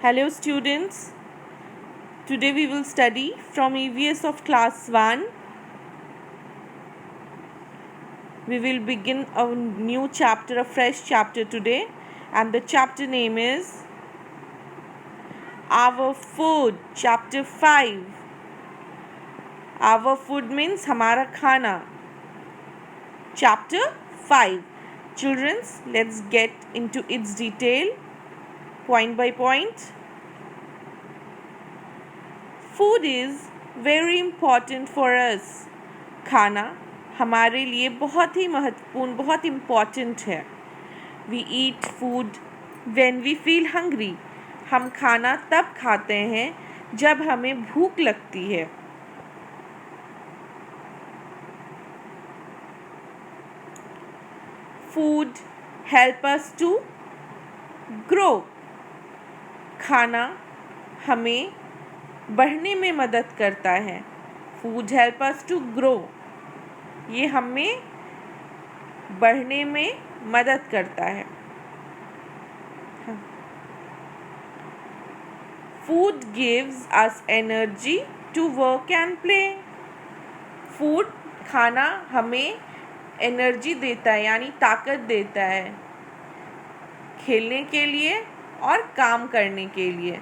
Hello students, today we will study from EVS of class 1. We will begin a new chapter, a fresh chapter today, and the chapter name is Our Food, chapter 5. Our food means हमारा खाना. Chapter 5. Children, let's get into its detail, point by point. Food is very important for us. खाना हमारे लिए बहुत ही महत्वपूर्ण, बहुत important है. We eat food when we feel hungry. हम खाना तब खाते हैं जब हमें भूख लगती है. Food help us to grow. खाना हमें बढ़ने में मदद करता है. Food help us to grow. ये हमें बढ़ने में मदद करता है. Food gives us energy to work and play. Food खाना हमें एनर्जी देता है, यानी ताकत देता है खेलने के लिए और काम करने के लिए.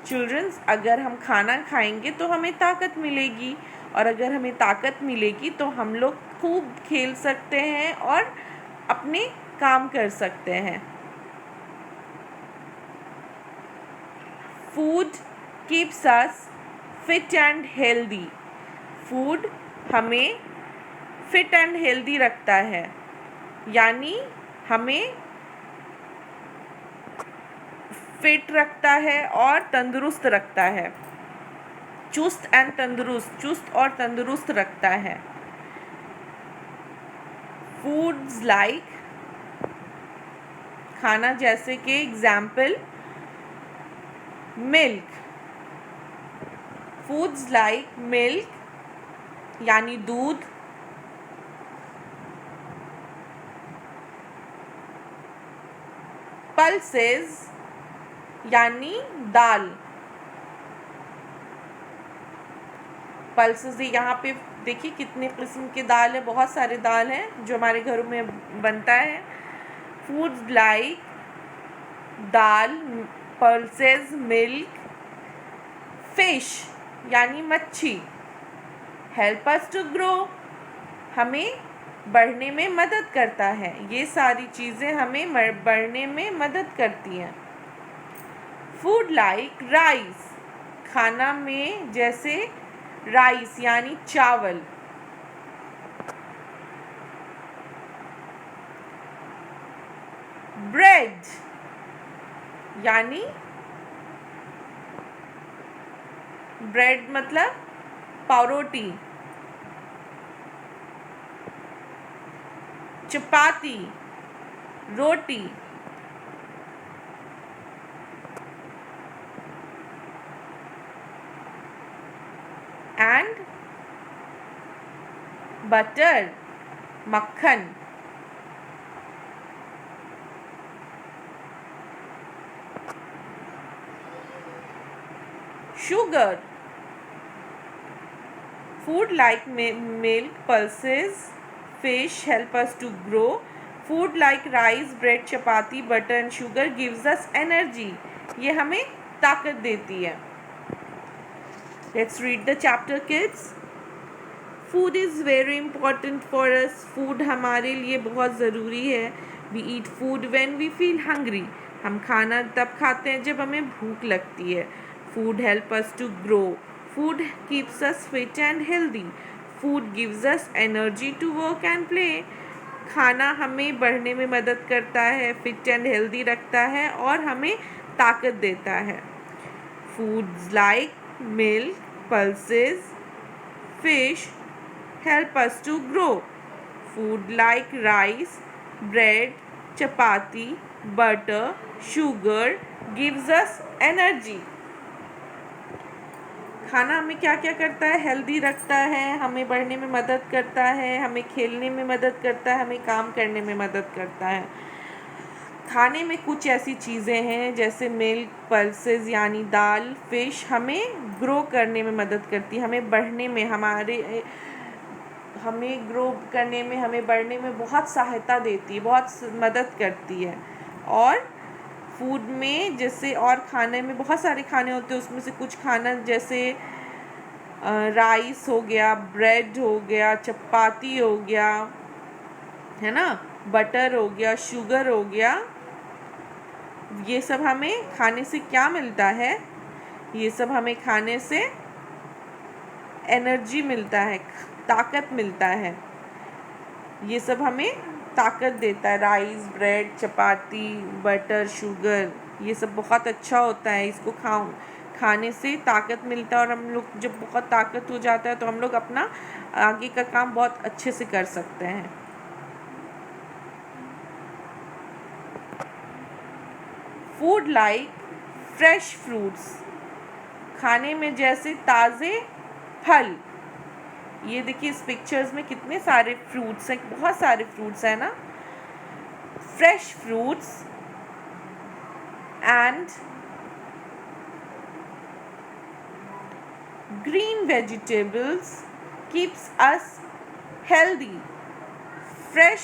चिल्ड्रंस, अगर हम खाना खाएंगे तो हमें ताकत मिलेगी, और अगर हमें ताकत मिलेगी तो हम लोग खूब खेल सकते हैं और अपने काम कर सकते हैं. Food keeps us fit and healthy. Food हमें फिट एंड हेल्दी रखता है, यानी हमें फिट रखता है और तंदुरुस्त रखता है. चुस्त और तंदुरुस्त रखता है. फूड्स लाइक खाना जैसे कि example milk. Foods like milk यानी दूध, पल्सेस यानी दाल. पल्सेस यहाँ पे देखिए कितने किस्म के दाल है, बहुत सारे दाल हैं जो हमारे घरों में बनता है. फूड्स लाइक दाल, पल्सेस, मिल्क, फिश यानी मच्छी. हेल्प अस टू ग्रो, हमें बढ़ने में मदद करता है. ये सारी चीज़ें हमें बढ़ने में मदद करती हैं. फूड लाइक राइस, खाना में जैसे राइस यानी चावल. ब्रेड यानी ब्रेड मतलब पावरोटी. चपाती, रोटी. एंड बटर, मक्खन. Sugar. Food like milk, pulses, fish help us to grow. Food like rice, bread, chapati, butter and sugar gives us energy. ये हमें ताकत देती है. Let's read the chapter, kids. Food is very important for us. Food हमारे लिए बहुत ज़रूरी है. We eat food when we feel hungry. हम खाना तब खाते हैं जब हमें भूख लगती है. Food help us to grow. Food keeps us fit and healthy. Food gives us energy to work and play. खाना हमें बढ़ने में मदद करता है, फिट एंड हेल्दी रखता है और हमें ताकत देता है. Foods like milk, pulses, fish help us to grow. Food like rice, bread, chapati, butter, sugar gives us energy. खाना हमें क्या क्या करता है? हेल्दी रखता है, हमें बढ़ने में मदद करता है, हमें खेलने में मदद करता है, हमें काम करने में मदद करता है. खाने में कुछ ऐसी चीज़ें हैं जैसे मिल्क, पल्सेस यानी दाल, फिश हमें ग्रो करने में मदद करती है, हमें बढ़ने में, हमें ग्रो करने में, हमें बढ़ने में बहुत सहायता देती है, बहुत मदद करती है। और फूड में जैसे और खाने में बहुत सारे खाने होते हैं, उसमें से कुछ खाना जैसे राइस हो गया, ब्रेड हो गया, चपाती हो गया, है ना, बटर हो गया, शुगर हो गया, ये सब हमें खाने से क्या मिलता है? ये सब हमें खाने से एनर्जी मिलता है, ताकत मिलता है। ये सब हमें ताकत देता है। राइस, ब्रेड, चपाती, बटर, शुगर, ये सब बहुत अच्छा होता है। इसको खाने से ताकत मिलता है और हम लोग जब बहुत ताकत हो जाता है तो हम लोग अपना आगे का काम बहुत अच्छे से कर सकते हैं। फूड लाइक फ्रेश फ्रूट्स, खाने में जैसे ताज़े फल। ये देखिए इस पिक्चर्स में कितने सारे फ्रूट्स हैं, बहुत सारे फ्रूट्स हैं ना। Fresh fruits and green vegetables keeps us healthy. Fresh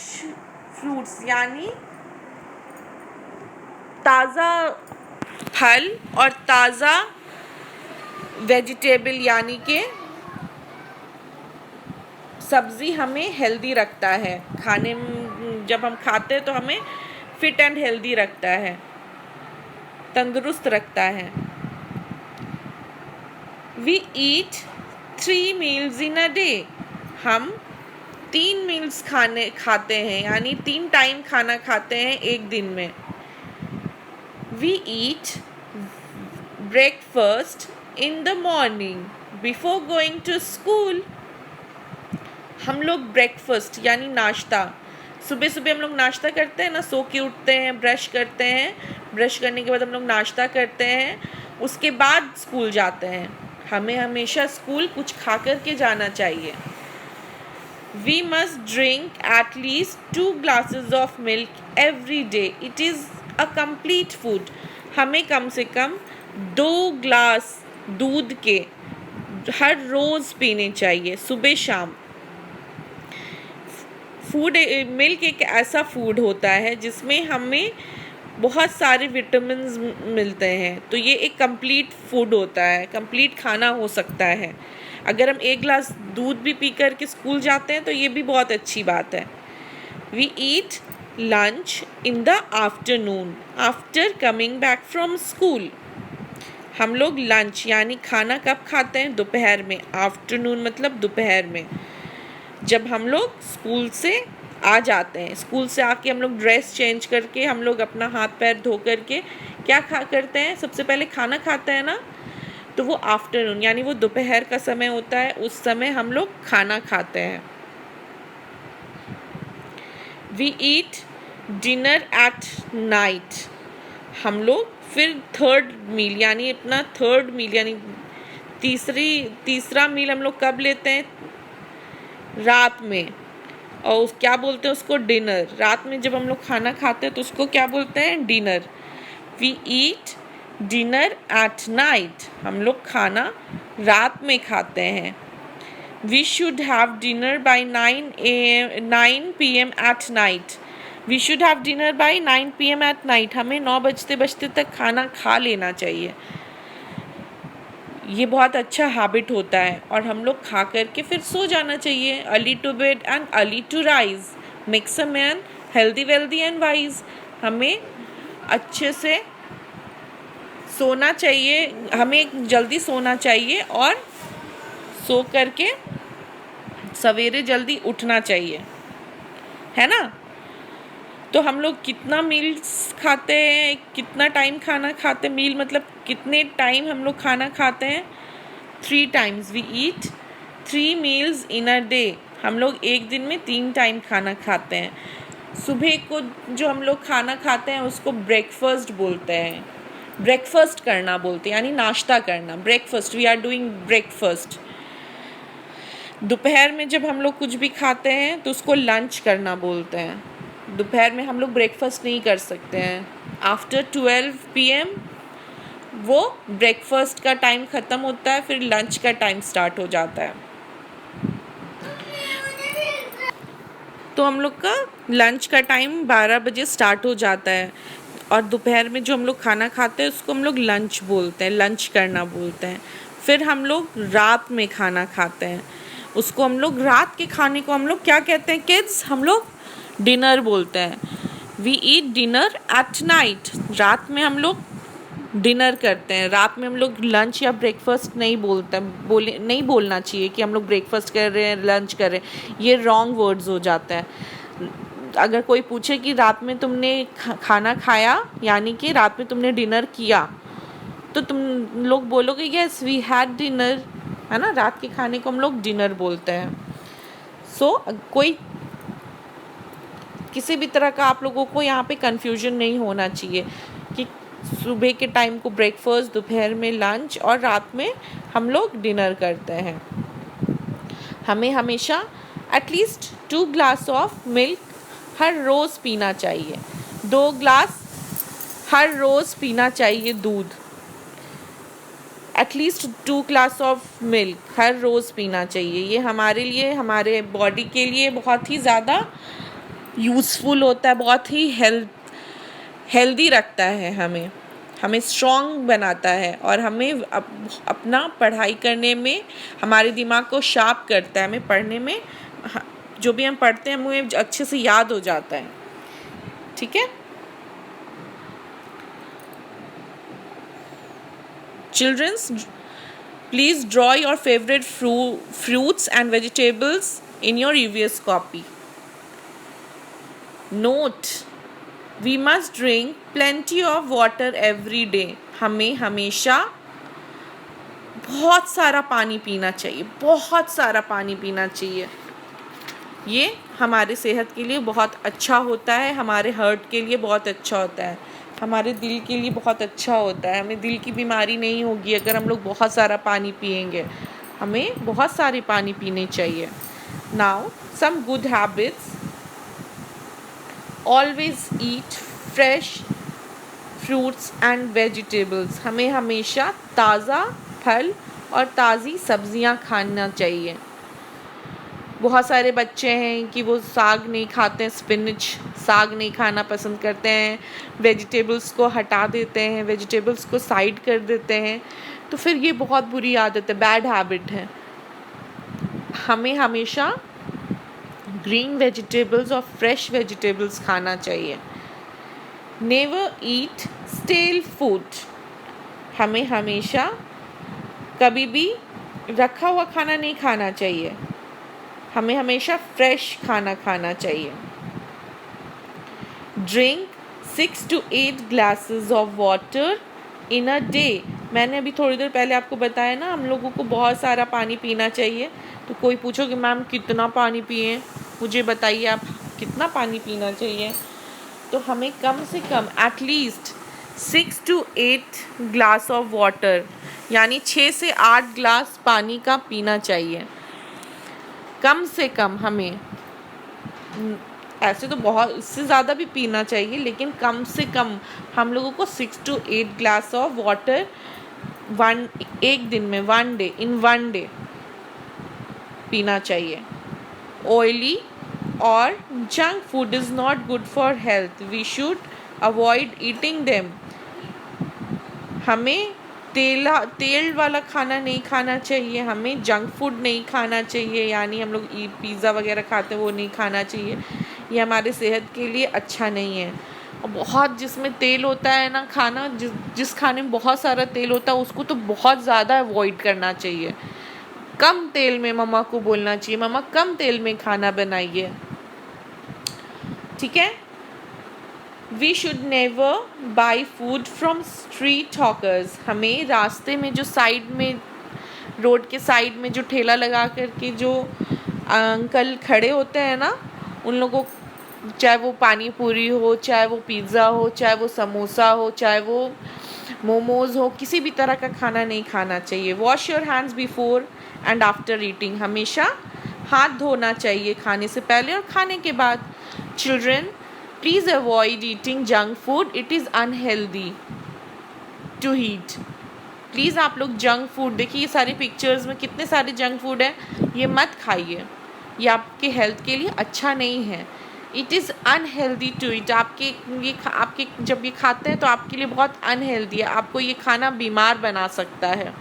fruits यानी ताज़ा फल और ताज़ा वेजिटेबल यानी कि सब्ज़ी हमें हेल्दी रखता है। खाने में जब हम खाते हैं तो हमें फिट एंड हेल्दी रखता है, तंदुरुस्त रखता है। We eat 3 meals in a day, हम 3 meals खाते हैं यानी 3 टाइम खाना खाते हैं एक दिन में। We eat breakfast in the morning before going to school, हम लोग ब्रेकफास्ट यानी नाश्ता, सुबह सुबह हम लोग नाश्ता करते हैं ना, सो के उठते हैं, ब्रश करते हैं, ब्रश करने के बाद हम लोग नाश्ता करते हैं, उसके बाद स्कूल जाते हैं। हमें हमेशा स्कूल कुछ खा कर के जाना चाहिए। We must drink at least 2 glasses of milk every day, it is a complete food. हमें कम से कम 2 ग्लास दूध के हर रोज़ पीने चाहिए, सुबह शाम। मिल्क एक ऐसा फूड होता है जिसमें हमें बहुत सारे विटामिन्स मिलते हैं, तो ये एक कंप्लीट फूड होता है, कंप्लीट खाना हो सकता है। अगर हम 1 ग्लास दूध भी पी कर के स्कूल जाते हैं तो ये भी बहुत अच्छी बात है। We eat lunch in the afternoon after coming back from school, हम लोग लंच यानी खाना कब खाते हैं? दोपहर में। आफ्टरनून मतलब दोपहर में, जब हम लोग स्कूल से आ जाते हैं। स्कूल से आके हम लोग ड्रेस चेंज करके हम लोग अपना हाथ पैर धो करके क्या करते हैं? सबसे पहले खाना खाते हैं ना, तो वो आफ्टरनून यानी वो दोपहर का समय होता है, उस समय हम लोग खाना खाते हैं। We eat dinner at night, हम लोग फिर थर्ड मील यानी तीसरा मील हम लोग कब लेते हैं? रात में। और क्या बोलते हैं उसको? डिनर। रात में जब हम लोग खाना खाते हैं तो उसको क्या बोलते हैं? Dinner. We eat dinner at night, हम लोग खाना रात में खाते हैं। We should have dinner by 9 PM at night, we should have dinner by 9 PM at night, हमें 9 बजते तक खाना खा लेना चाहिए। ये बहुत अच्छा हैबिट होता है और हम लोग खा करके फिर सो जाना चाहिए। Early to bed and early to rise makes a man healthy wealthy and wise, हमें अच्छे से सोना चाहिए, हमें जल्दी सोना चाहिए और सो करके सवेरे जल्दी उठना चाहिए, है ना। तो हम लोग कितना मील्स खाते हैं, कितना टाइम खाना खाते हैं? मील मतलब कितने टाइम हम लोग खाना खाते हैं? 3 times, we eat 3 meals in a day, हम लोग एक दिन में 3 टाइम खाना खाते हैं। सुबह को जो हम लोग खाना खाते हैं उसको ब्रेकफास्ट बोलते हैं, ब्रेकफास्ट करना बोलते हैं यानी नाश्ता करना, breakfast, we are doing breakfast. दोपहर में जब हम लोग कुछ भी खाते हैं तो उसको लंच करना बोलते हैं। दोपहर में हम लोग ब्रेकफास्ट नहीं कर सकते हैं। आफ्टर 12 PM वो ब्रेकफास्ट का टाइम ख़त्म होता है, फिर लंच का टाइम स्टार्ट हो जाता है। तो हम लोग का लंच का टाइम 12 बजे स्टार्ट हो जाता है, और दोपहर में जो हम लोग खाना खाते हैं उसको हम लोग लंच बोलते हैं, लंच करना बोलते हैं। फिर हम लोग रात में खाना खाते हैं, उसको हम लोग रात के खाने को हम लोग क्या कहते हैं किड्स? हम लोग डिनर बोलते हैं। We eat dinner at night. रात में हम लोग डिनर करते हैं। रात में हम लोग लंच या ब्रेकफास्ट नहीं नहीं बोलना चाहिए कि हम लोग ब्रेकफास्ट कर रहे हैं, लंच कर रहे हैं। ये रॉन्ग वर्ड्स हो जाता है। अगर कोई पूछे कि रात में तुमने खाना खाया, यानी कि रात में तुमने डिनर किया, तो तुम लोग बोलोगे यस वी हैड डिनर, है ना। रात के खाने को हम लोग डिनर बोलते हैं। सो कोई किसी भी तरह का आप लोगों को यहाँ पे कंफ्यूजन नहीं होना चाहिए कि सुबह के टाइम को ब्रेकफास्ट, दोपहर में लंच और रात में हम लोग डिनर करते हैं। हमें हमेशा एटलीस्ट 2 ग्लास ऑफ मिल्क हर रोज़ पीना चाहिए। 2 ग्लास हर रोज़ पीना चाहिए दूध। एटलीस्ट 2 ग्लास ऑफ मिल्क हर रोज़ पीना चाहिए। ये हमारे लिए, हमारे बॉडी के लिए बहुत ही ज़्यादा यूज़फुल होता है, बहुत ही हेल्दी रखता है, हमें स्ट्रॉन्ग बनाता है, और हमें अपना पढ़ाई करने में हमारे दिमाग को शार्प करता है। हमें पढ़ने में जो भी हम पढ़ते हैं हमें अच्छे से याद हो जाता है। ठीक है। Childrens, please draw your favourite fruits and vegetables in your EVS copy. Note, we must drink plenty of water every day. हमें हमेशा बहुत सारा पानी पीना चाहिए, बहुत सारा पानी पीना चाहिए। ये हमारे सेहत के लिए बहुत अच्छा होता है, हमारे हार्ट के लिए बहुत अच्छा होता है, हमारे दिल के लिए बहुत अच्छा होता है। हमें दिल की बीमारी नहीं होगी अगर हम लोग बहुत सारा पानी पिएंगे। हमें बहुत सारे पानी पीने चाहिए। Now some good habits. Always eat fresh fruits and vegetables. हमें हमेशा ताज़ा फल और ताज़ी सब्जियां खाना चाहिए। बहुत सारे बच्चे हैं कि वो साग नहीं खाते हैं, स्पिनच साग नहीं खाना पसंद करते हैं, वेजिटेबल्स को हटा देते हैं, वेजिटेबल्स को साइड कर देते हैं। तो फिर ये बहुत बुरी आदत है, बैड हैबिट है। हमें हमेशा ग्रीन वेजिटेबल्स और फ्रेश वेजिटेबल्स खाना चाहिए। नेवर ईट स्टेल फूड। हमें हमेशा कभी भी रखा हुआ खाना नहीं खाना चाहिए। हमें हमेशा फ्रेश खाना खाना चाहिए। Drink 6 to 8 glasses of water in a day। मैंने अभी थोड़ी देर पहले आपको बताया ना, हम लोगों को बहुत सारा पानी पीना चाहिए। तो कोई पूछो कि मैम कितना पानी पिए, मुझे बताइए आप कितना पानी पीना चाहिए। तो हमें कम से कम at least 6 to 8 glass of water, यानी 6 से 8 ग्लास पानी का पीना चाहिए कम से कम। हमें ऐसे तो बहुत इससे ज़्यादा भी पीना चाहिए, लेकिन कम से कम हम लोगों को 6 to 8 ग्लास ऑफ वाटर एक दिन में, इन वन डे पीना चाहिए। ऑयली और junk food is not good for health. We should avoid eating them. हमें तेल वाला खाना नहीं खाना चाहिए, हमें जंक फूड नहीं खाना चाहिए, यानी हम लोग पिज़्ज़ा वगैरह खाते हैं वो नहीं खाना चाहिए। ये हमारे सेहत के लिए अच्छा नहीं है। और बहुत जिसमें तेल होता है ना खाना, जिस खाने में बहुत सारा तेल होता है उसको तो बहुत ज़्यादा अवॉइड करना चाहिए। कम तेल में मम्मा को बोलना चाहिए, मम्मा कम तेल में खाना बनाइए। ठीक है। We should never buy food from street hawkers. हमें रास्ते में जो साइड में, रोड के साइड में जो ठेला लगा करके जो अंकल खड़े होते हैं ना, उन लोगों, चाहे वो पानी पूरी हो, चाहे वो पिज़्ज़ा हो, चाहे वो समोसा हो, चाहे वो मोमोज़ हो, किसी भी तरह का खाना नहीं खाना चाहिए। Wash your hands before and after eating. हमेशा हाथ धोना चाहिए खाने से पहले और खाने के बाद। Children, please avoid eating junk food, it is unhealthy to eat. Please आप लोग जंक फूड, देखिए ये सारे पिक्चर्स में कितने सारे जंक फूड हैं, ये मत खाइए, ये आपके हेल्थ के लिए अच्छा नहीं है। It is unhealthy to eat. आपके जब ये खाते हैं तो आपके लिए बहुत अनहेल्दी है, आपको ये खाना बीमार बना सकता है।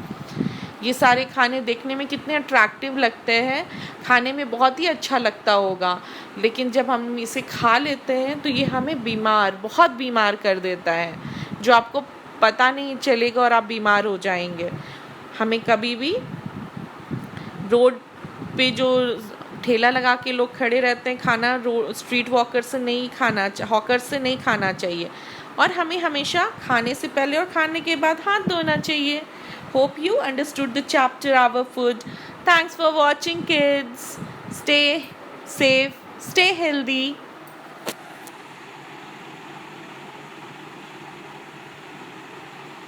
ये सारे खाने देखने में कितने अट्रैक्टिव लगते हैं, खाने में बहुत ही अच्छा लगता होगा, लेकिन जब हम इसे खा लेते हैं तो ये हमें बहुत बीमार कर देता है, जो आपको पता नहीं चलेगा और आप बीमार हो जाएंगे। हमें कभी भी रोड पे जो ठेला लगा के लोग खड़े रहते हैं, खाना स्ट्रीट हॉकर से नहीं खाना चाहिए, और हमें हमेशा खाने से पहले और खाने के बाद हाथ धोना चाहिए। Hope you understood the chapter Our Food. Thanks for watching, kids. Stay safe, stay healthy.